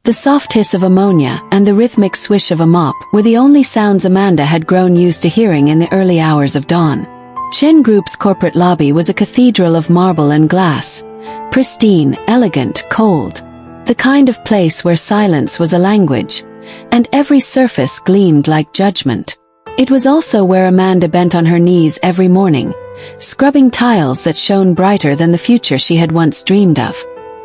The soft hiss of ammonia and the rhythmic swish of a mop were the only sounds Amanda had grown used to hearing in the early hours of dawn. Chen Group's corporate lobby was a cathedral of marble and glass. Pristine, elegant, cold. The kind of place where silence was a language, and every surface gleamed like judgment. It was also where Amanda bent on her knees every morning, scrubbing tiles that shone brighter than the future she had once dreamed of.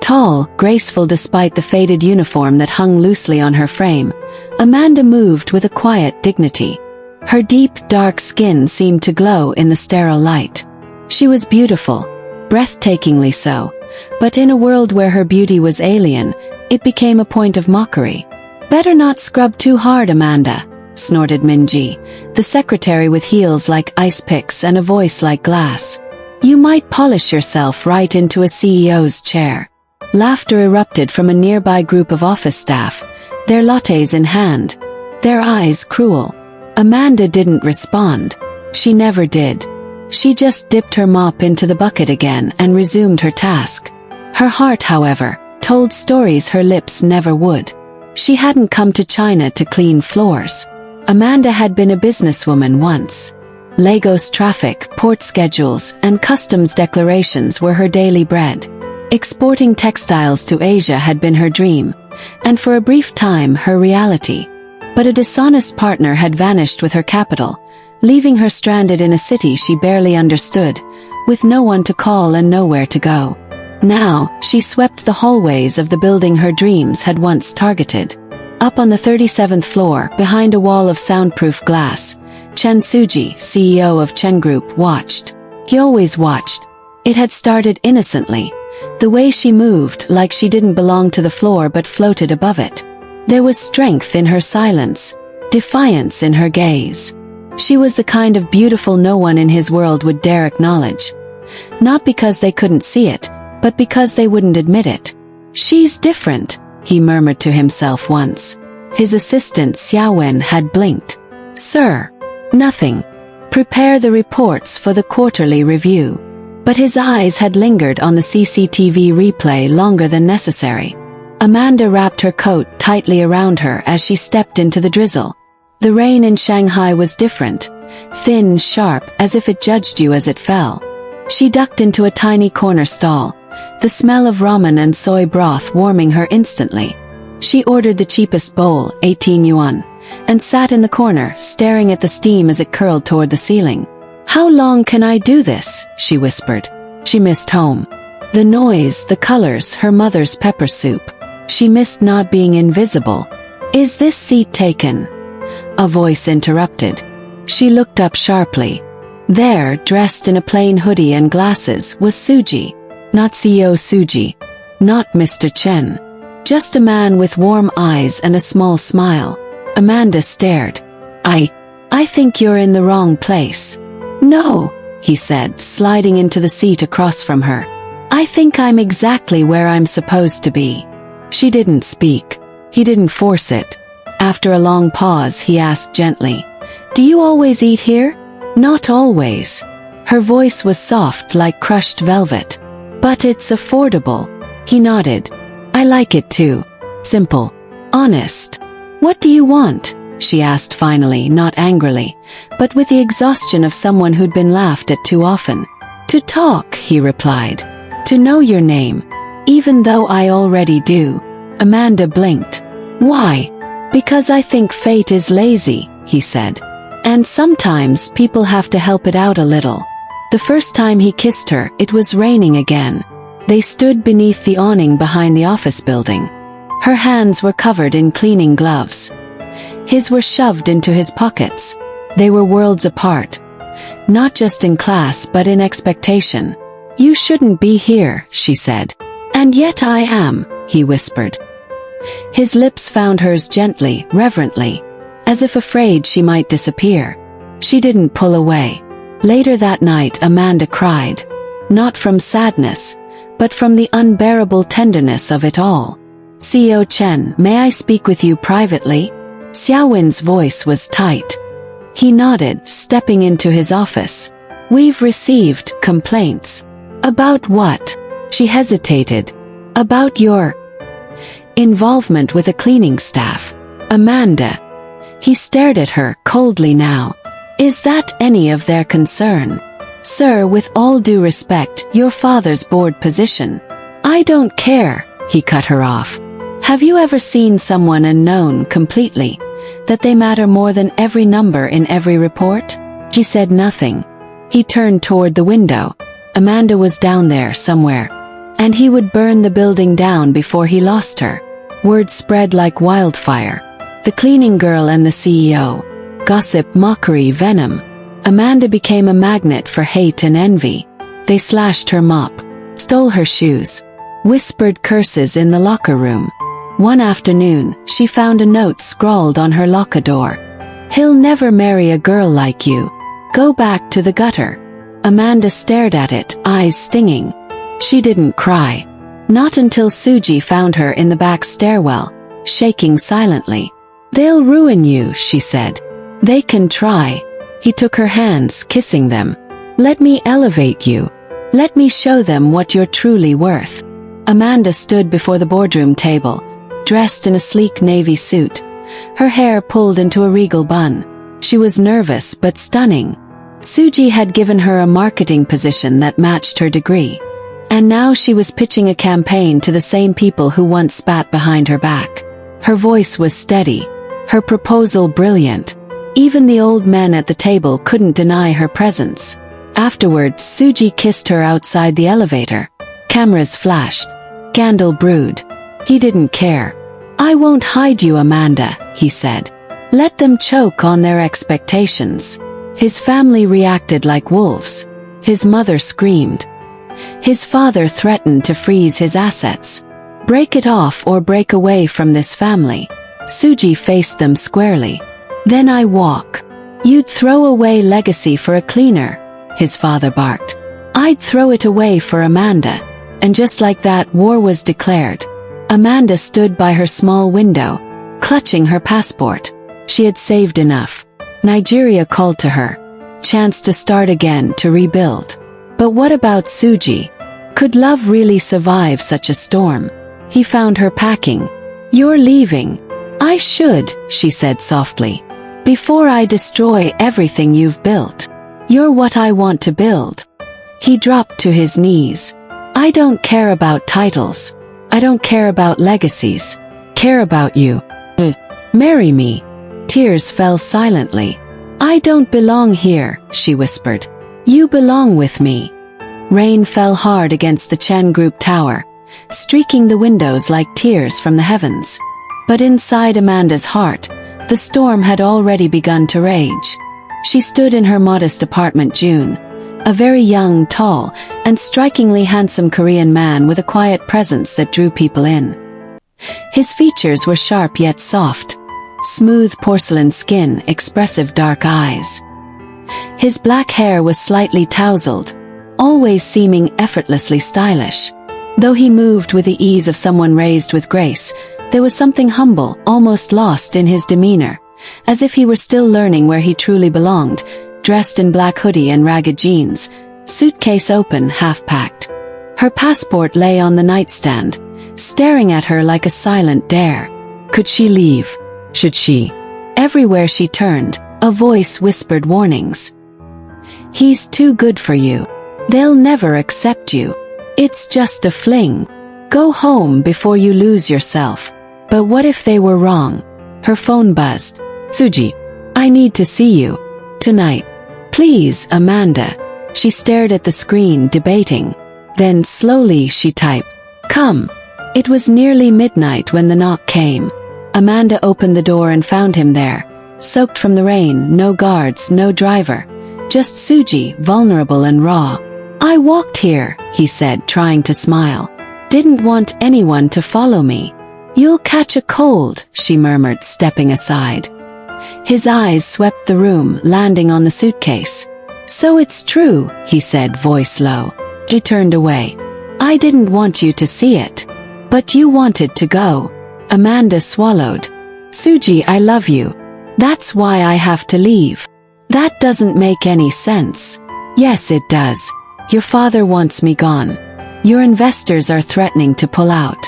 Tall, graceful despite the faded uniform that hung loosely on her frame, Amanda moved with a quiet dignity. Her deep, dark skin seemed to glow in the sterile light. She was beautiful, breathtakingly so, but in a world where her beauty was alien, it became a point of mockery. "Better not scrub too hard, Amanda," snorted Minji, the secretary with heels like ice picks and a voice like glass. "You might polish yourself right into a CEO's chair." Laughter erupted from a nearby group of office staff, their lattes in hand, their eyes cruel. Amanda didn't respond. She never did. She just dipped her mop into the bucket again and resumed her task. Her heart, however, told stories her lips never would. She hadn't come to China to clean floors. Amanda had been a businesswoman once. Lagos traffic, port schedules, and customs declarations were her daily bread. Exporting textiles to Asia had been her dream, and for a brief time her reality. But a dishonest partner had vanished with her capital, leaving her stranded in a city she barely understood, with no one to call and nowhere to go. Now, she swept the hallways of the building her dreams had once targeted. Up on the 37th floor, behind a wall of soundproof glass, Chen Suji, CEO of Chen Group, watched. He always watched. It had started innocently. The way she moved, like she didn't belong to the floor but floated above it. There was strength in her silence, defiance in her gaze. She was the kind of beautiful no one in his world would dare acknowledge. Not because they couldn't see it, but because they wouldn't admit it. "She's different," he murmured to himself once. His assistant Xiaowen had blinked. "Sir." "Nothing. Prepare the reports for the quarterly review." But his eyes had lingered on the CCTV replay longer than necessary. Amanda wrapped her coat tightly around her as she stepped into the drizzle. The rain in Shanghai was different, thin, sharp, as if it judged you as it fell. She ducked into a tiny corner stall, the smell of ramen and soy broth warming her instantly. She ordered the cheapest bowl, 18 yuan, and sat in the corner, staring at the steam as it curled toward the ceiling. "How long can I do this?" she whispered. She missed home. The noise, the colors, her mother's pepper soup. She missed not being invisible. "Is this seat taken?" A voice interrupted. She looked up sharply. There, dressed in a plain hoodie and glasses, was Suji. Not CEO Suji. Not Mr. Chen. Just a man with warm eyes and a small smile. Amanda stared. I think you're in the wrong place." "No," he said, sliding into the seat across from her. "I think I'm exactly where I'm supposed to be." She didn't speak. He didn't force it. After a long pause, he asked gently, "Do you always eat here?" "Not always." Her voice was soft like crushed velvet. "But it's affordable." He nodded. "I like it too. Simple. Honest." "What do you want?" she asked finally, not angrily, but with the exhaustion of someone who'd been laughed at too often. "To talk," he replied. "To know your name. Even though I already do." Amanda blinked. "Why?" "Because I think fate is lazy," he said. "And sometimes people have to help it out a little." The first time he kissed her, it was raining again. They stood beneath the awning behind the office building. Her hands were covered in cleaning gloves. His were shoved into his pockets. They were worlds apart. Not just in class but in expectation. "You shouldn't be here," she said. "And yet I am," he whispered. His lips found hers gently, reverently, as if afraid she might disappear. She didn't pull away. Later that night Amanda cried. Not from sadness, but from the unbearable tenderness of it all. "CEO Chen, may I speak with you privately?" Xiaowen's voice was tight. He nodded, stepping into his office. "We've received complaints." "About what?" She hesitated. "About your..." Involvement with a cleaning staff. Amanda. He stared at her coldly now. Is that any of their concern? Sir, with all due respect, your father's board position. I don't care, he cut her off. Have you ever seen someone and known completely that they matter more than every number in every report? She said nothing. He turned toward the window. Amanda was down there somewhere. And he would burn the building down before he lost her. Word spread like wildfire. The cleaning girl and the CEO. Gossip, mockery, venom. Amanda became a magnet for hate and envy. They slashed her mop, stole her shoes, whispered curses in the locker room. One afternoon, she found a note scrawled on her locker door. He'll never marry a girl like you. Go back to the gutter. Amanda stared at it, eyes stinging. She didn't cry. Not until Suji found her in the back stairwell, shaking silently. They'll ruin you, she said. They can try. He took her hands, kissing them. Let me elevate you. Let me show them what you're truly worth. Amanda stood before the boardroom table, dressed in a sleek navy suit, her hair pulled into a regal bun. She was nervous but stunning. Suji had given her a marketing position that matched her degree. And now she was pitching a campaign to the same people who once spat behind her back. Her voice was steady, her proposal brilliant. Even the old men at the table couldn't deny her presence. Afterwards, Suji kissed her outside the elevator. Cameras flashed. Scandal brewed. He didn't care. I won't hide you, Amanda, he said. Let them choke on their expectations. His family reacted like wolves. His mother screamed. His father threatened to freeze his assets. Break it off or break away from this family. Suji faced them squarely. Then I walk. You'd throw away legacy for a cleaner, his father barked. I'd throw it away for Amanda. And just like that, war was declared. Amanda stood by her small window, clutching her passport. She had saved enough. Nigeria called to her. Chance to start again, to rebuild. But what about Suji? Could love really survive such a storm? He found her packing. You're leaving. I should, she said softly. Before I destroy everything you've built. You're what I want to build. He dropped to his knees. I don't care about titles. I don't care about legacies. Care about you. Marry me. Tears fell silently. I don't belong here, she whispered. You belong with me. Rain fell hard against the Chen Group tower, streaking the windows like tears from the heavens. But inside Amanda's heart, the storm had already begun to rage. She stood in her modest apartment June, a very young, tall, and strikingly handsome Korean man with a quiet presence that drew people in. His features were sharp yet soft, smooth porcelain skin, expressive dark eyes. His black hair was slightly tousled, always seeming effortlessly stylish. Though he moved with the ease of someone raised with grace, there was something humble, almost lost in his demeanor, as if he were still learning where he truly belonged, dressed in black hoodie and ragged jeans, suitcase open, half-packed. Her passport lay on the nightstand, staring at her like a silent dare. Could she leave? Should she? Everywhere she turned, a voice whispered warnings. He's too good for you. They'll never accept you. It's just a fling. Go home before you lose yourself. But what if they were wrong? Her phone buzzed. Suji, I need to see you. Tonight. Please, Amanda. She stared at the screen, debating. Then slowly she typed, come. It was nearly midnight when the knock came. Amanda opened the door and found him there, soaked from the rain, no guards, no driver. Just Suji, vulnerable and raw. I walked here, he said, trying to smile. Didn't want anyone to follow me. You'll catch a cold, she murmured, stepping aside. His eyes swept the room, landing on the suitcase. So it's true, he said, voice low. He turned away. I didn't want you to see it. But you wanted to go. Amanda swallowed. Suji, I love you. That's why I have to leave. That doesn't make any sense. Yes, it does. Your father wants me gone. Your investors are threatening to pull out.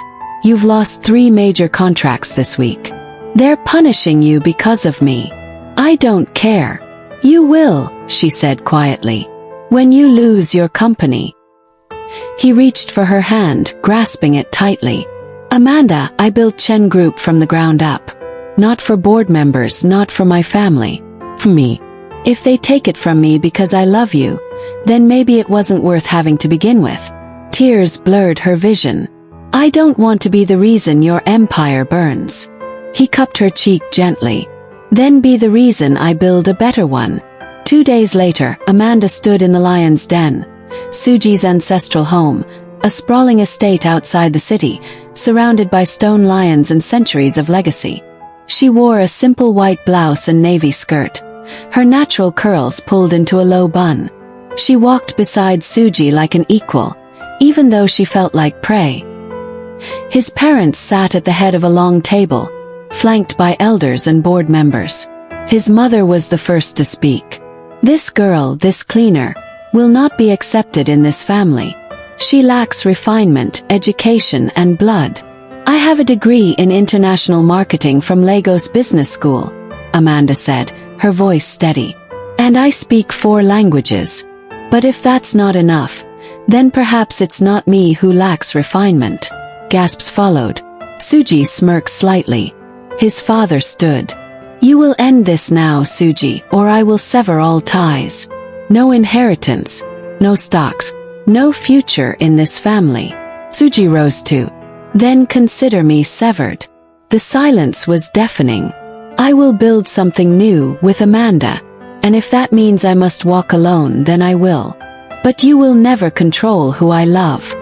You've lost 3 major contracts this week. They're punishing you because of me. I don't care. You will, she said quietly. When you lose your company. He reached for her hand, grasping it tightly. Amanda, I built Chen Group from the ground up. Not for board members, not for my family. For me. If they take it from me because I love you, then maybe it wasn't worth having to begin with. Tears blurred her vision. I don't want to be the reason your empire burns. He cupped her cheek gently. Then be the reason I build a better one. 2 days later, Amanda stood in the lion's den, Suji's ancestral home, a sprawling estate outside the city, surrounded by stone lions and centuries of legacy. She wore a simple white blouse and navy skirt, her natural curls pulled into a low bun. She walked beside Suji like an equal, even though she felt like prey. His parents sat at the head of a long table, flanked by elders and board members. His mother was the first to speak. This girl, this cleaner, will not be accepted in this family. She lacks refinement, education, and blood. I have a degree in international marketing from Lagos Business School, Amanda said, her voice steady. And I speak 4 languages. But if that's not enough, then perhaps it's not me who lacks refinement. Gasps followed. Suji smirked slightly. His father stood. You will end this now, Suji, or I will sever all ties. No inheritance, no stocks, no future in this family. Suji rose too. Then consider me severed. The silence was deafening. I will build something new with Amanda, and if that means I must walk alone, then I will. But you will never control who I love.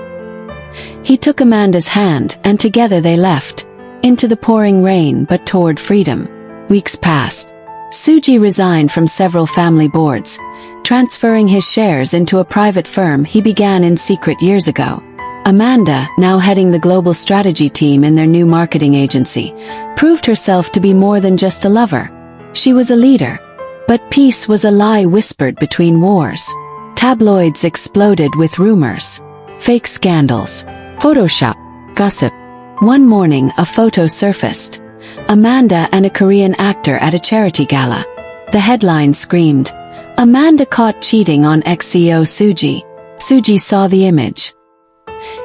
He took Amanda's hand, and together they left, into the pouring rain but toward freedom. Weeks passed. Suji resigned from several family boards, transferring his shares into a private firm he began in secret years ago. Amanda, now heading the global strategy team in their new marketing agency, proved herself to be more than just a lover. She was a leader. But peace was a lie whispered between wars. Tabloids exploded with rumors. Fake scandals. Photoshop. Gossip. One morning, a photo surfaced. Amanda and a Korean actor at a charity gala. The headline screamed, Amanda caught cheating on ex-CEO Suji. Suji saw the image.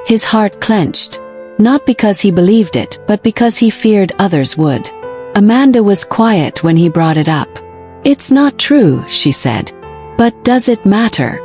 His heart clenched, not because he believed it, but because he feared others would. Amanda was quiet when he brought it up. It's not true, she said. But does it matter?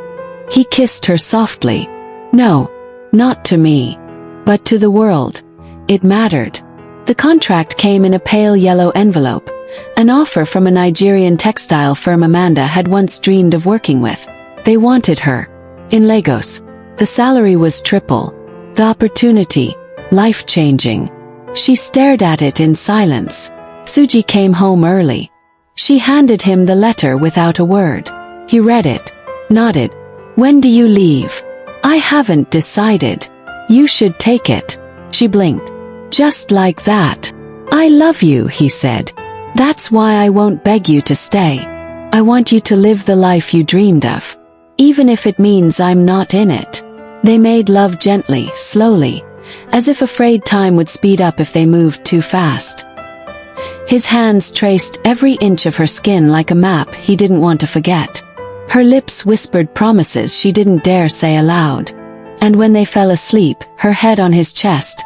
He kissed her softly. No, not to me. But to the world. It mattered. The contract came in a pale yellow envelope, an offer from a Nigerian textile firm Amanda had once dreamed of working with. They wanted her. In Lagos. The salary was triple. The opportunity, life-changing. She stared at it in silence. Suji came home early. She handed him the letter without a word. He read it, nodded. When do you leave? I haven't decided. You should take it. She blinked. Just like that. I love you, he said. That's why I won't beg you to stay. I want you to live the life you dreamed of. Even if it means I'm not in it. They made love gently, slowly, as if afraid time would speed up if they moved too fast. His hands traced every inch of her skin like a map he didn't want to forget. Her lips whispered promises she didn't dare say aloud. And when they fell asleep, her head on his chest,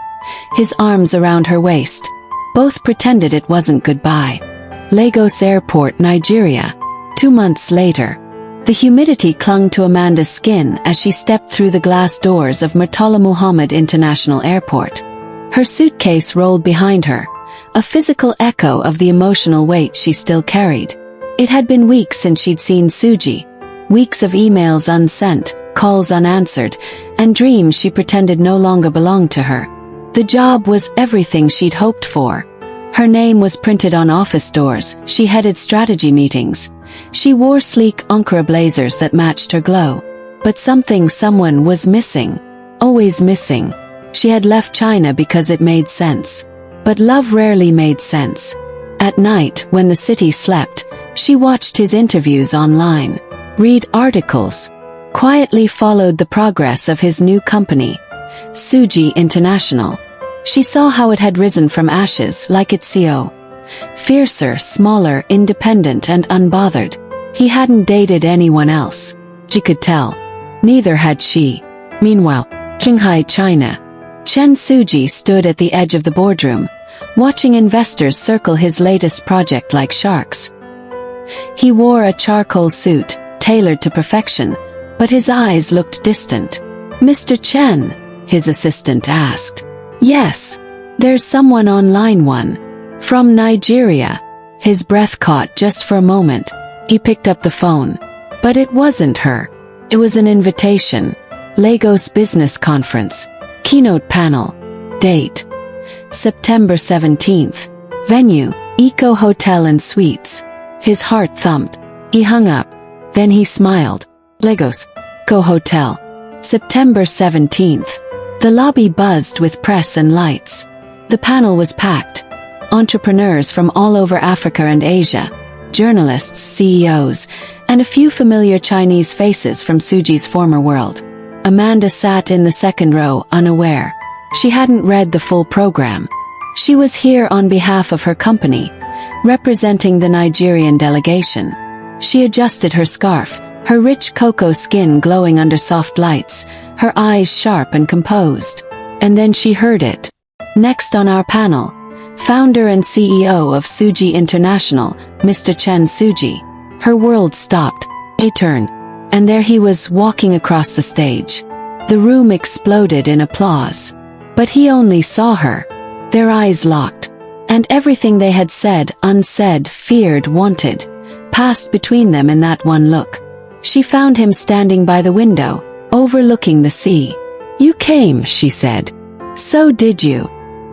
his arms around her waist, both pretended it wasn't goodbye. Lagos Airport, Nigeria. 2 months later. The humidity clung to Amanda's skin as she stepped through the glass doors of Murtala Muhammad International Airport. Her suitcase rolled behind her, a physical echo of the emotional weight she still carried. It had been weeks since she'd seen Suji, weeks of emails unsent, calls unanswered, and dreams she pretended no longer belonged to her. The job was everything she'd hoped for. Her name was printed on office doors, she headed strategy meetings. She wore sleek Ankara blazers that matched her glow. But someone was missing. Always missing. She had left China because it made sense. But love rarely made sense. At night, when the city slept, she watched his interviews online, read articles, quietly followed the progress of his new company, Suji International. She saw how it had risen from ashes like its CEO. Fiercer, smaller, independent and unbothered. He hadn't dated anyone else. She could tell. Neither had she. Meanwhile, Shanghai, China. Chen Suji stood at the edge of the boardroom, watching investors circle his latest project like sharks. He wore a charcoal suit, tailored to perfection, but his eyes looked distant. "Mr. Chen?" his assistant asked. "Yes. There's someone on line 1. From Nigeria." His breath caught just for a moment. He picked up the phone. But it wasn't her. It was an invitation. Lagos Business Conference. Keynote panel. Date: September 17th. Venue: Eco Hotel and Suites. His heart thumped. He hung up. Then he smiled. Lagos. Eco Hotel. September 17th. The lobby buzzed with press and lights. The panel was packed. Entrepreneurs from all over Africa and Asia. Journalists, CEOs, and a few familiar Chinese faces from Suji's former world. Amanda sat in the second row, unaware. She hadn't read the full program. She was here on behalf of her company, representing the Nigerian delegation. She adjusted her scarf, her rich cocoa skin glowing under soft lights, her eyes sharp and composed. And then she heard it. Next on our panel, founder and CEO of Suji International, Mr. Chen Suji. Her world stopped. A turn. And there he was walking across the stage. The room exploded in applause. But he only saw her. Their eyes locked. And everything they had said, unsaid, feared, wanted, passed between them in that one look. She found him standing by the window, overlooking the sea. "You came," she said. "So did you."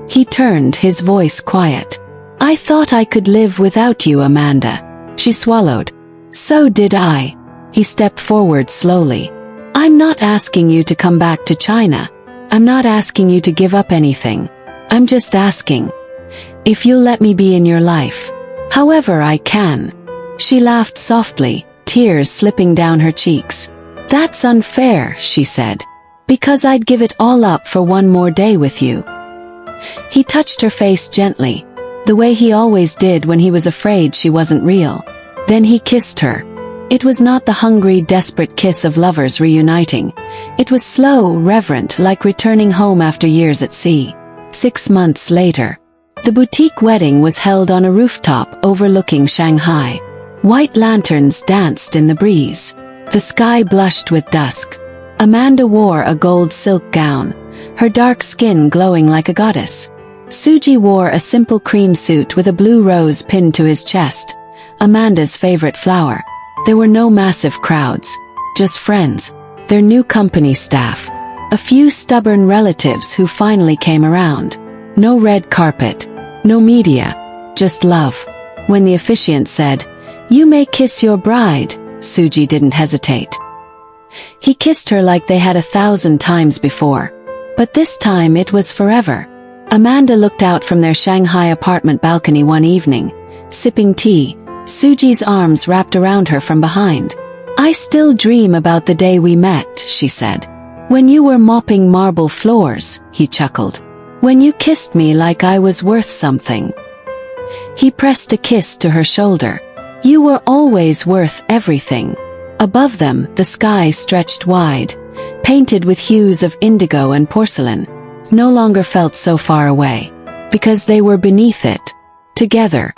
He turned, his voice quiet. "I thought I could live without you, Amanda." She swallowed. "So did I." He stepped forward slowly. "I'm not asking you to come back to China. I'm not asking you to give up anything. I'm just asking if you'll let me be in your life, however I can." She laughed softly, tears slipping down her cheeks. "That's unfair," she said, "because I'd give it all up for one more day with you." He touched her face gently, the way he always did when he was afraid she wasn't real. Then he kissed her. It was not the hungry, desperate kiss of lovers reuniting. It was slow, reverent, like returning home after years at sea. 6 months later, the boutique wedding was held on a rooftop overlooking Shanghai. White lanterns danced in the breeze. The sky blushed with dusk. Amanda wore a gold silk gown, her dark skin glowing like a goddess. Suji wore a simple cream suit with a blue rose pinned to his chest, Amanda's favorite flower. There were no massive crowds, just friends, their new company staff, a few stubborn relatives who finally came around. No red carpet, no media, just love. When the officiant said, "You may kiss your bride," Suji didn't hesitate. He kissed her like they had 1,000 times before. But this time it was forever. Amanda looked out from their Shanghai apartment balcony one evening, sipping tea, Suji's arms wrapped around her from behind. "I still dream about the day we met," she said. "When you were mopping marble floors," he chuckled. "When you kissed me like I was worth something." He pressed a kiss to her shoulder. "You were always worth everything." Above them, the sky stretched wide, painted with hues of indigo and porcelain. No longer felt so far away, because they were beneath it, together.